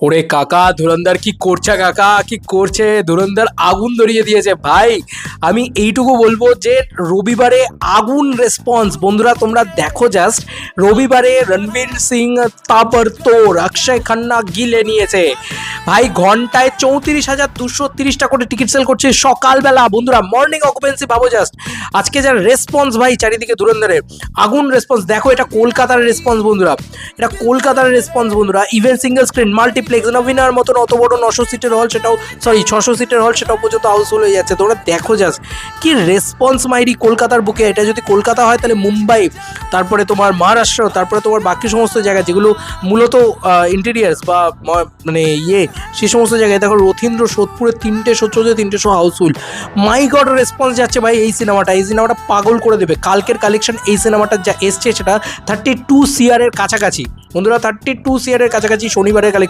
ওরে কাকা, ধুরন্ধর কি করছে? কাকা কি করছে? ধুরন্ধর আগুন ধরিয়ে দিয়েছে ভাই। আমি এইটুকু বলবো যে রবিবারে আগুন রেসপন্স বন্ধুরা, তোমরা দেখো জাস্ট। রবিবারে রণবীর সিং তাবড়তোড়, অক্ষয় খান্না গিলে নিয়েছে ভাই। ঘন্টায় 34,230টা করে টিকিট সেল করছে সকালবেলা বন্ধুরা, মর্নিং অকুপেন্সি ভাবো জাস্ট। আজকে যার রেসপন্স ভাই চারিদিকে ধুরন্ধরের আগুন রেসপন্স দেখো। এটা কলকাতার রেসপন্স বন্ধুরা, এটা কলকাতার রেসপন্স বন্ধুরা। ইভেন সিঙ্গেল স্ক্রিন মাল্টিপ্লেক্স নবীনার মতন অত বড় 900 সিটের হল, সেটাও 600 সিটের হল, সেটাও পর্যন্ত হাউসফুল হয়ে যাচ্ছে। তোমরা দেখো জাস্ট কি রেসপন্স মাইরি কলকাতার বুকে। এটা যদি কলকাতা হয় তাহলে মুম্বাই, তারপরে তোমার মহারাষ্ট্র, তারপরে তোমার বাকি সমস্ত জায়গা যেগুলো মূলত ইন্টেরিয়ার্স বা মানে সেই সমস্ত জায়গায় দেখো। রথীন্দ্র সোদপুরে 3টে শো চলছে, 3টে শো হাউসফুল। মাই গড রেসপন্স যাচ্ছে ভাই এই সিনেমাটা। এই সিনেমাটা পাগল করে দেবে। কালকের কালেকশন এই সিনেমাটা যা এসছে সেটা 32 CR এর কাছাকাছি বন্ধুরা, 32 CR এর কাছাকাছি শনিবারের কালেকশন।